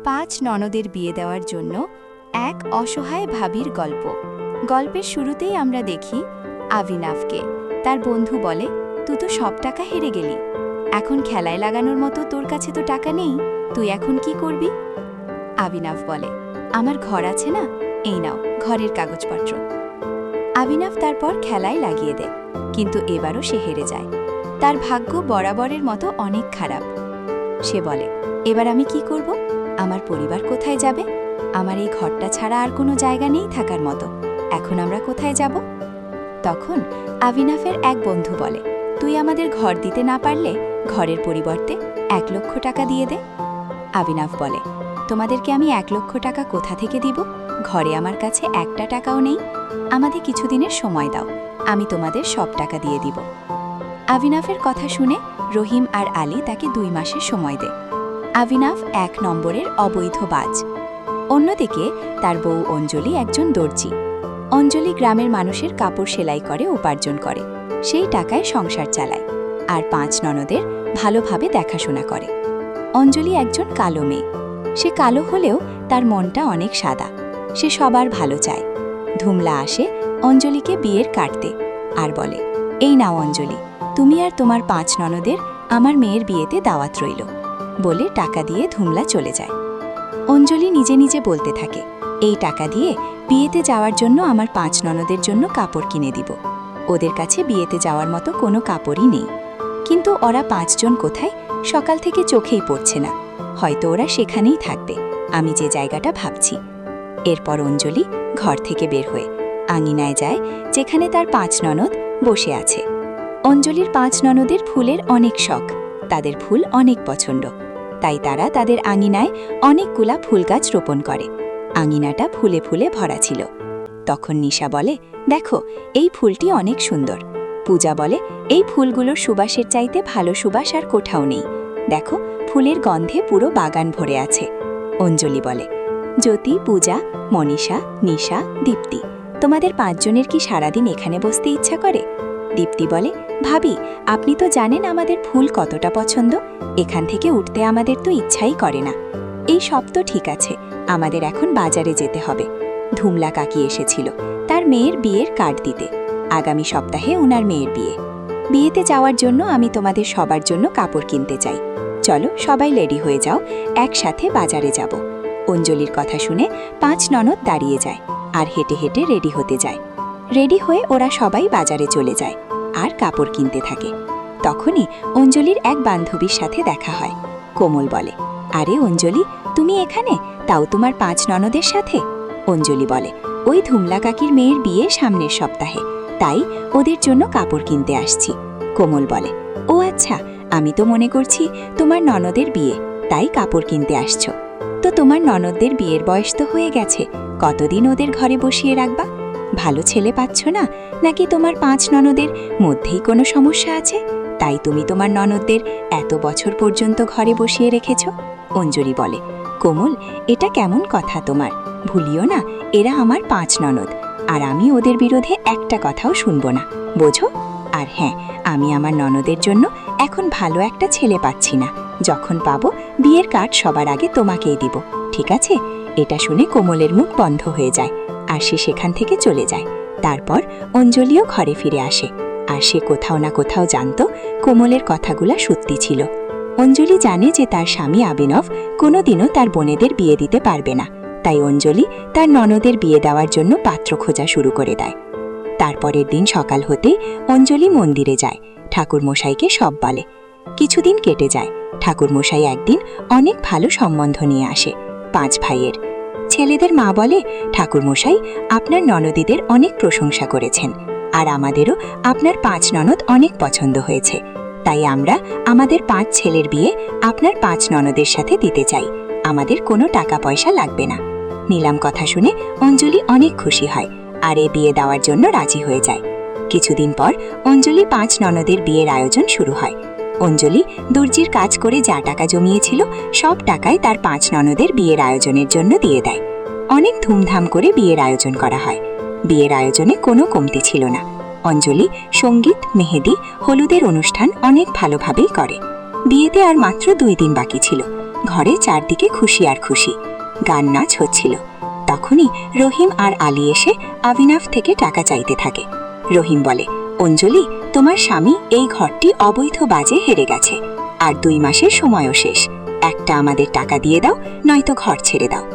পাঁচ ননদের বিয়ে দেওয়ার জন্য এক অসহায় ভাবির গল্প। গল্পের শুরুতেই আমরা দেখি আভিনাভকে। তার বন্ধু বলে, তুই তো সব টাকা হেরে গেলি, এখন খেলায় লাগানোর মতো তোর কাছে তো টাকা নেই, তুই এখন কি করবি? আভিনাভ বলে, আমার ঘর আছে না, এই নাও ঘরের কাগজপত্র। আভিনাভ তারপর খেলায় লাগিয়ে দেয়, কিন্তু এবারও সে হেরে যায়। তার ভাগ্য বরাবরের মতো অনেক খারাপ। সে বলে, এবার আমি কি করব? আমার পরিবার কোথায় যাবে? আমার এই ঘরটা ছাড়া আর কোনো জায়গা নেই থাকার মতো, এখন আমরা কোথায় যাব? তখন আভিনাভের এক বন্ধু বলে, তুই আমাদের ঘর দিতে না পারলে ঘরের পরিবর্তে 1,00,000 টাকা দিয়ে দে। আভিনাভ বলে, তোমাদেরকে আমি 1,00,000 টাকা কোথা থেকে দিব? ঘরে আমার কাছে একটা টাকাও নেই, আমাদের কিছুদিনের সময় দাও, আমি তোমাদের সব টাকা দিয়ে দিব। আভিনাভের কথা শুনে রহিম আর আলী তাকে 2 মাসের সময় দেয়। আভিনাভ 1 নম্বরের অবৈধ বাজ। অন্যদিকে তার বউ অঞ্জলি একজন দর্জি। অঞ্জলি গ্রামের মানুষের কাপড় সেলাই করে উপার্জন করে, সেই টাকায় সংসার চালায় আর 5 ননদের ভালোভাবে দেখাশোনা করে। অঞ্জলি একজন কালো মেয়ে। সে কালো হলেও তার মনটা অনেক সাদা, সে সবার ভালো চায়। ধুমলা আসে অঞ্জলিকে বিয়ের কাটতে আর বলে, এই নাও অঞ্জলি, তুমি আর তোমার 5 ননদের আমার মেয়ের বিয়েতে দাওয়াত রইল, বলে টাকা দিয়ে ধুমলা চলে যায়। অঞ্জলি নিজে নিজে বলতে থাকে, এই টাকা দিয়ে বিয়েতে যাওয়ার জন্য আমার 5 ননদের জন্য কাপড় কিনে দিব। ওদের কাছে বিয়েতে যাওয়ার মতো কোনো কাপড়ই নেই, কিন্তু ওরা 5 জন কোথায় সকাল থেকে চোখেই পড়ছে না, হয়তো ওরা সেখানেই থাকবে, আমি যে জায়গাটা ভাবছি। এরপর অঞ্জলি ঘর থেকে বের হয়ে আঙিনায় যায়, যেখানে তার 5 ননদ বসে আছে। অঞ্জলির 5 ননদের ফুলের অনেক শখ, তাদের ফুল অনেক পছন্দ, তাই তারা তাদের আঙিনায় অনেকগুলা ফুল গাছ রোপণ করে। আঙিনাটা ফুলে ফুলে ভরা ছিল। তখন নিশা বলে, দেখো এই ফুলটি অনেক সুন্দর। পূজা বলে, এই ফুলগুলোর সুবাসের চাইতে ভালো সুবাস আর কোথাও নেই, দেখো ফুলের গন্ধে পুরো বাগান ভরে আছে। অঞ্জলি বলে, জ্যোতি, পূজা, মনীষা, নিশা, দীপ্তি, তোমাদের 5 জনের কি সারাদিন এখানে বসতে ইচ্ছা করে? দীপ্তি বলে, ভাবি আপনি তো জানেন আমাদের ফুল কতটা পছন্দ, এখান থেকে উঠতে আমাদের তো ইচ্ছাই করে না। এই সব তো ঠিক আছে, আমাদের এখন বাজারে যেতে হবে। ধুমলা কাকি এসেছিল তার মেয়ের বিয়ের কার্ড দিতে, আগামী সপ্তাহে ওনার মেয়ের বিয়ে। বিয়েতে যাওয়ার জন্য আমি তোমাদের সবার জন্য কাপড় কিনতে চাই, চলো সবাই রেডি হয়ে যাও, একসাথে বাজারে যাব। অঞ্জলির কথা শুনে 5 ননদ দাঁড়িয়ে যায় আর হেঁটে হেঁটে রেডি হতে যায়। রেডি হয়ে ওরা সবাই বাজারে চলে যায় আর কাপড় কিনতে থাকে। তখনই অঞ্জলির এক বান্ধবীর সাথে দেখা হয়। কোমল বলে, আরে অঞ্জলি, তুমি এখানে, তাও তোমার 5 ননদের সাথে? অঞ্জলি বলে, ওই ধুমলা কাকির মেয়ের বিয়ে সামনের সপ্তাহে, তাই ওদের জন্য কাপড় কিনতে আসছি। কোমল বলে, ও আচ্ছা, আমি তো মনে করছি তোমার ননদের বিয়ে, তাই কাপড় কিনতে আসছো। তো তোমার ননদদের বিয়ের বয়স তো হয়ে গেছে, কতদিন ওদের ঘরে বসিয়ে রাখবা? ভালো ছেলে পাচ্ছ না, নাকি তোমার 5 ননদের মধ্যেই কোনো সমস্যা আছে, তাই তুমি তোমার ননদদের এত বছর পর্যন্ত ঘরে বসিয়ে রেখেছ? অঞ্জলি বলে, কোমল, এটা কেমন কথা তোমার? ভুলিও না, এরা আমার 5 ননদ, আর আমি ওদের বিরুদ্ধে একটা কথাও শুনব না, বোঝো? আর হ্যাঁ, আমি আমার ননদের জন্য এখন ভালো একটা ছেলে পাচ্ছি না, যখন পাবো বিয়ের কার্ড সবার আগে তোমাকেই দিব, ঠিক আছে? এটা শুনে কোমলের মুখ বন্ধ হয়ে যায় আর সে সেখান থেকে চলে যায়। তারপর অঞ্জলিও ঘরে ফিরে আসে, আর সে কোথাও না কোথাও জানতো কোমলের কথাগুলা সত্যি ছিল। অঞ্জলি জানে যে তার স্বামী আভিনব কোনোদিনও তার বোনেদের বিয়ে দিতে পারবে না, তাই অঞ্জলি তার ননদের বিয়ে দেওয়ার জন্য পাত্র খোঁজা শুরু করে দেয়। তারপরের দিন সকাল হতেই অঞ্জলি মন্দিরে যায়, ঠাকুরমশাইকে সব বলে। কিছুদিন কেটে যায়। ঠাকুরমশাই একদিন অনেক ভালো সম্বন্ধ নিয়ে আসে 5 ভাইয়ের। ছেলেদের মা বলে, ঠাকুরমশাই আপনার ননদীদের অনেক প্রশংসা করেছেন, আর আমাদেরও আপনার 5 ননদ অনেক পছন্দ হয়েছে, তাই আমরা আমাদের 5 ছেলের বিয়ে আপনার 5 ননদের সাথে দিতে চাই, আমাদের কোনো টাকা পয়সা লাগবে না। নিলাম কথা শুনে অঞ্জলি অনেক খুশি হয় আর এ বিয়ে দেওয়ার জন্য রাজি হয়ে যায়। কিছুদিন পর অঞ্জলি 5 ননদের বিয়ের আয়োজন শুরু হয়। অঞ্জলি দর্জির কাজ করে যা টাকা জমিয়েছিল সব টাকাই তার 5 ননদের বিয়ের আয়োজনের জন্য দিয়ে দেয়। অনেক ধুমধাম করে বিয়ের আয়োজন করা হয়। বিয়ের আয়োজনে কোনো কমতি ছিল না। অঞ্জলি সঙ্গীত, মেহেদি, হলুদের অনুষ্ঠান অনেক ভালোভাবেই করে। বিয়েতে আর মাত্র 2 দিন বাকি ছিল। ঘরে চারদিকে খুশি আর খুশি, গান নাচ হচ্ছিল। তখনই রহিম আর আলী এসে আভিনাভ থেকে টাকা চাইতে থাকে। রহিম বলে, অঞ্জলি, তোমার স্বামী এই ঘরটি অবৈধ বাজে হেরে গেছে, আর 2 মাসের সময়ও শেষ। একটা আমাদের টাকা দিয়ে দাও, নয়তো ঘর ছেড়ে দাও।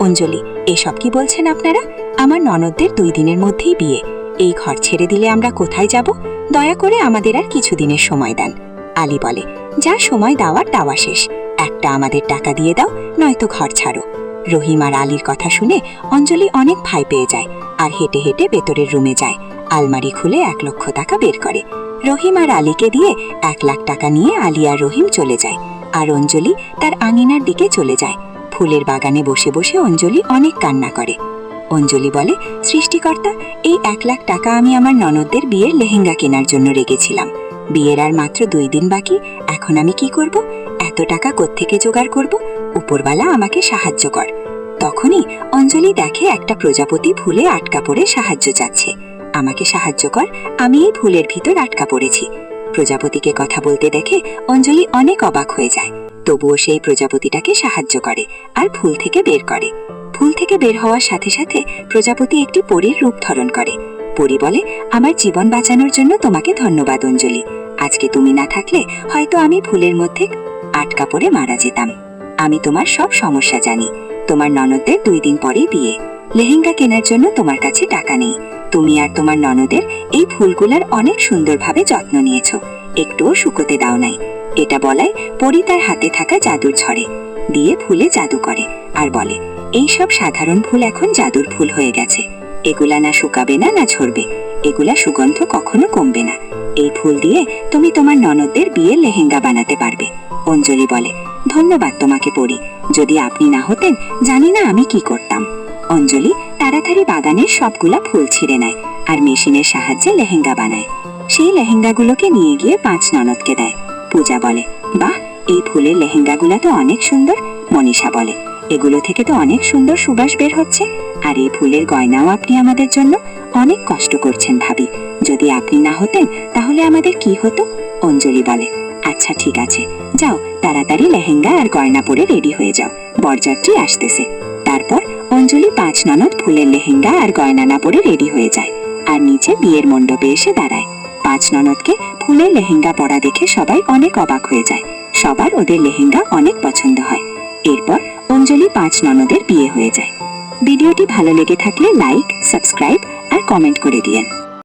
অঞ্জলি, এসব কি বলছেন আপনারা? আমার ননদদের 2 দিনের মধ্যেই বিয়ে, এই ঘর ছেড়ে দিলে আমরা কোথায় যাব? দয়া করে আমাদের আর কিছুদিনের সময় দেন। আলী বলে, যা সময় দেওয়ার দেওয়া শেষ, একটা আমাদের টাকা দিয়ে দাও, নয়তো ঘর ছাড়ো। রহিম আর আলীর কথা শুনে অঞ্জলি অনেক ভয় পেয়ে যায় আর হেঁটে হেঁটে ভেতরের রুমে যায়। আলমারি খুলে 1 লক্ষ টাকা বের করে। রহিম আর আলীকে দিয়ে 1 লাখ টাকা নিয়ে আলী আর রহিম চলে যায়, আর অঞ্জলি তার আঙিনার দিকে চলে যায়। ফুলের বাগানে বসে বসে অঞ্জলি অনেক কান্না করে। অঞ্জলি বলে, সৃষ্টিকর্তা, এই 1 লাখ টাকা আমি আমার ননদদের বিয়ের লেহেঙ্গা কেনার জন্য রেখেছিলাম। বিয়ের আর মাত্র 2 দিন বাকি, এখন আমি কি করব? এত টাকা কোত্থেকে জোগাড় করব? উপরওয়ালা আমাকে সাহায্য কর। তখনই অঞ্জলি দেখে একটা প্রজাপতি ফুলে আটকা পড়ে সাহায্য চাচ্ছে। আমাকে সাহায্য কর, আমি এই ফুলের ভিতর আটকা পড়েছি। প্রজাপতিকে কথা বলতে দেখে অঞ্জলি অনেক অবাক হয়ে যায়। তবুও সেই প্রজাপতিটাকে সাহায্য করে আর ফুল থেকে বের করে। ফুল থেকে বের হওয়ার সাথে সাথে প্রজাপতি একটি পরীর রূপ ধারণ করে। পরী বলে, আমার জীবন বাঁচানোর জন্য তোমাকে ধন্যবাদ অঞ্জলি। আজকে তুমি না থাকলে হয়তো আমি ফুলের মধ্যে আটকা পড়ে মারা যেতাম। আমি তোমার সব সমস্যা জানি। তোমার ননদদের 2 দিন পরেই বিয়ে, লেহেঙ্গা কেনার জন্য তোমার কাছে টাকা নেই। তুমি আর তোমার ননদের এই ফুলগুলার অনেক সুন্দরভাবে যত্ন নিয়েছো, একটুও শুকোতে দাও নাই। এটা বলায় পরী তার হাতে থাকা জাদুর ছড়ে দিয়ে ফুলে জাদু করে আর বলে, এই সব সাধারণ ফুল এখন জাদুর ফুল হয়ে গেছে। এগুলা না শুকাবে না, না ঝরবে, এগুলা সুগন্ধ কখনো কমবে না। এই ফুল দিয়ে তুমি তোমার ননদদের বিয়ের লেহেঙ্গা বানাতে পারবে। অঞ্জলি বলে, ধন্যবাদ তোমাকে পরী, যদি আপনি না হতেন জানি না আমি কি করতাম। অঞ্জলি তাড়াতাড়ি বাগানের সবগুলা ফুল ছিঁড়ে নেয় আর মেশিনের সাহায্যে লেহেঙ্গা বানায়। সেই লেহেঙ্গাগুলোকে নিয়ে গিয়ে 5 ননদকে দেয়। পূজা বলে, বাহ, এই ফুলের লেহেঙ্গাগুলা তো অনেক সুন্দর। মনীষা বলে, এগুলো থেকে তো অনেক সুন্দর সুবাস বের হচ্ছে। আর এই ফুলের গয়নাও আপনি আমাদের জন্য অনেক কষ্ট করছেন ভাবি, যদি আপনি না হতেন তাহলে আমাদের কি হতো? অঞ্জলি বলে, আচ্ছা ঠিক আছে, যাও তাড়াতাড়ি লেহেঙ্গা আর গয়না পরে রেডি হয়ে যাও, বরযাত্রী আসতেছে। তারপর অঞ্জলি 5 ননদ ফুলের লেহেঙ্গা আর গয়না না পরে রেডি হয়ে যায় আর নিচে বিয়ের মণ্ডপে এসে দাঁড়ায়। 5 ননদকে ফুলের লেহেঙ্গা পরা দেখে সবাই অনেক অবাক হয়ে যায়। সবার ওদের লেহেঙ্গা অনেক পছন্দ হয়। এরপর অঞ্জলি 5 ননদের বিয়ে হয়ে যায়। ভিডিওটি ভালো লেগে থাকলে লাইক, সাবস্ক্রাইব আর কমেন্ট করে দিয়েন।